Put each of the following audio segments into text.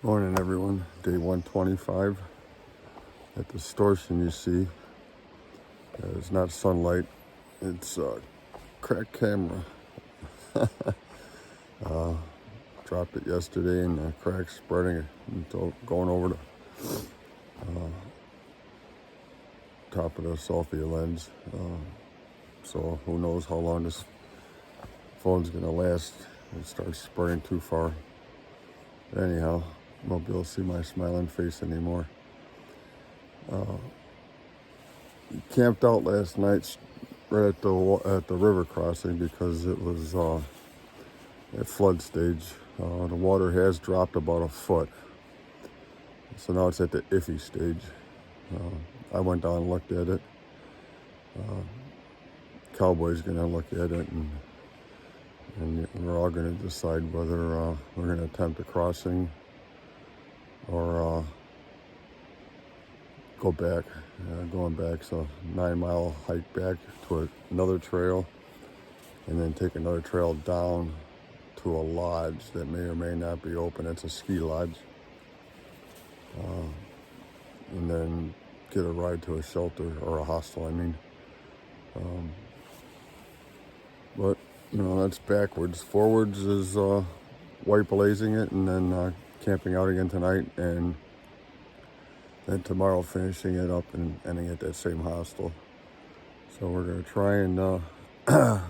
Morning everyone, day 125. At the distortion you see, it's not sunlight, it's a cracked camera. Dropped it yesterday and the crack's spreading until going over the top of the sulfate lens. So who knows how long this phone's gonna last. It starts spreading too far. Anyhow, I won't be able to see my smiling face anymore. Camped out last night right at the river crossing because it was at flood stage. The water has dropped about a foot, so now it's at the iffy stage. I went down and looked at it. Cowboy's gonna look at it, and we're all gonna decide whether we're gonna attempt a crossing or go back. Going back, so 9-mile hike back to another trail, and then take another trail down to a lodge that may or may not be open. It's a ski lodge, and then get a ride to a shelter or a hostel. But you know, that's backwards. Forwards is white blazing it, and then camping out again tonight, and then tomorrow finishing it up and ending at that same hostel. So we're gonna try and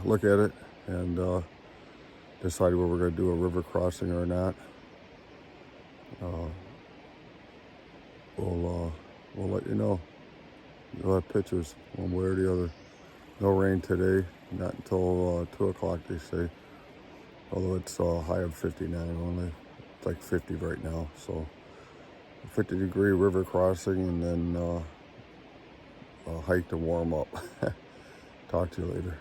look at it and decide whether we're gonna do a river crossing or not. We'll let you know. You'll have pictures one way or the other. No rain today, not until 2 o'clock they say. Although it's a high of 59 only. It's like 50 right now, so 50-degree river crossing, and then a hike to warm up. Talk to you later.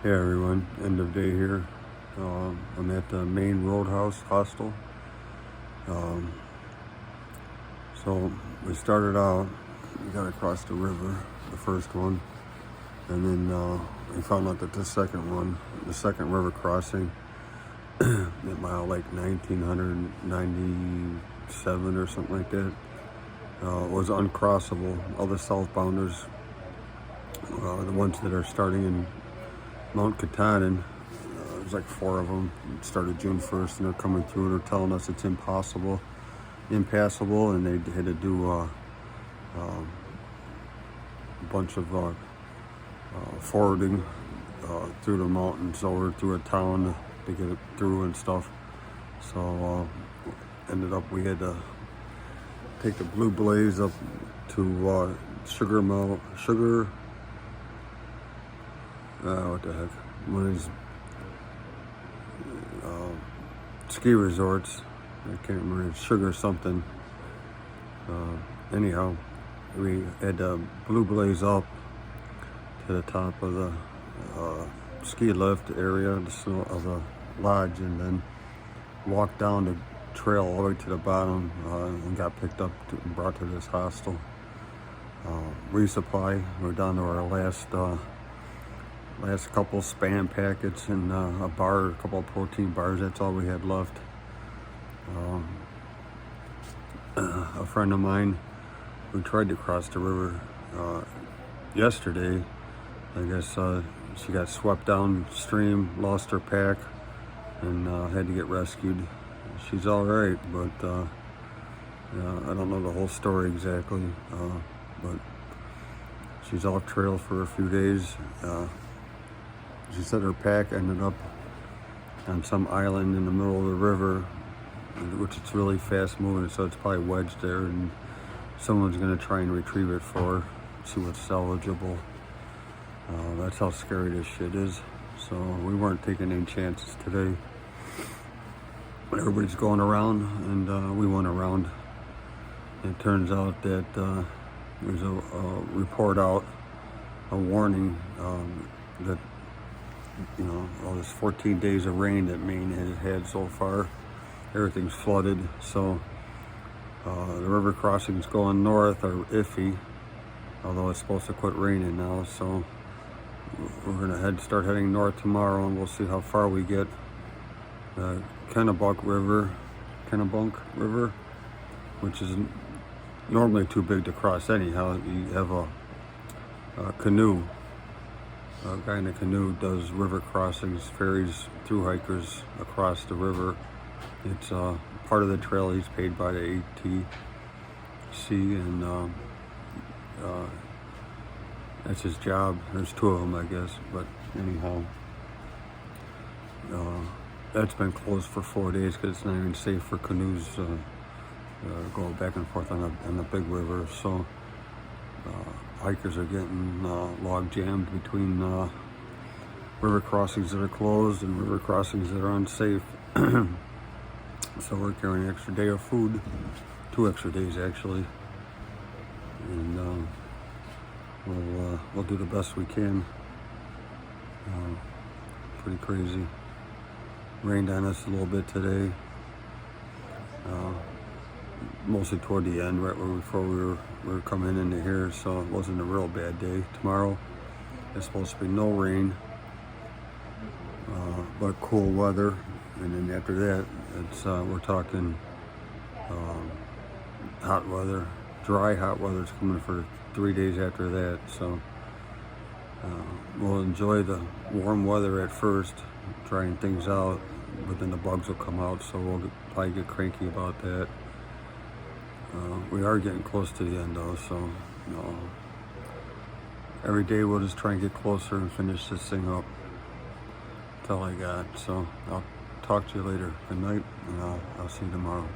Hey everyone, end of day here. I'm at the main roadhouse hostel. So we started out, we got across the river, the first one, and then we found out that the second river crossing, at mile like 1997 or something like that, was uncrossable. All the southbounders, the ones that are starting in Mount Katahdin, there's like 4 of them. It started June 1st, and they're coming through and they're telling us it's impassable, and they had to do a bunch of forwarding through the mountains over through a town to get it through and stuff. So ended up we had to take the Blue Blaze up to what the heck, one of these ski resorts. I can't remember, Sugar something. Anyhow, we had to Blue Blaze up to the top of the ski lift area of the lodge, and then walked down the trail all the way to the bottom, and got picked up and brought to this hostel. Resupply. We're down to our last couple Spam packets and a couple of protein bars. That's all we had left. A friend of mine who tried to cross the river yesterday, I guess she got swept downstream, lost her pack, and had to get rescued. She's all right, but I don't know the whole story exactly, but she's off trail for a few days. She said her pack ended up on some island in the middle of the river, which it's really fast moving, so it's probably wedged there, and someone's going to try and retrieve it for her, see what's salvageable. That's how scary this shit is. So we weren't taking any chances today. Everybody's going around, and we went around. It turns out that there's a report out, a warning that, you know, all this 14 days of rain that Maine has had so far, everything's flooded. So the river crossings going north are iffy, although it's supposed to quit raining now. So we're gonna start heading north tomorrow, and we'll see how far we get. Kennebunk River, which is normally too big to cross anyhow. You have a canoe. A guy in a canoe does river crossings, ferries through hikers across the river. It's part of the trail. He's paid by the ATC, and that's his job. There's two of them, I guess. But anyhow, that's been closed for 4 days because it's not even safe for canoes go back and forth on the big river. So hikers are getting log jammed between river crossings that are closed and river crossings that are unsafe. So we're carrying an extra day of food, 2 extra days actually, and we'll do the best we can. Pretty crazy. Rained on us a little bit today, mostly toward the end, right before we were coming into here, so it wasn't a real bad day. Tomorrow it's supposed to be no rain, but cool weather, and then after that it's we're talking hot weather, dry hot weather is coming for 3 days after that. So we'll enjoy the warm weather at first, trying things out, but then the bugs will come out, so we'll probably get cranky about that. We are getting close to the end though, so you know, every day we'll just try and get closer and finish this thing up. That's all I got. So I'll talk to you later. Good night, and I'll see you tomorrow.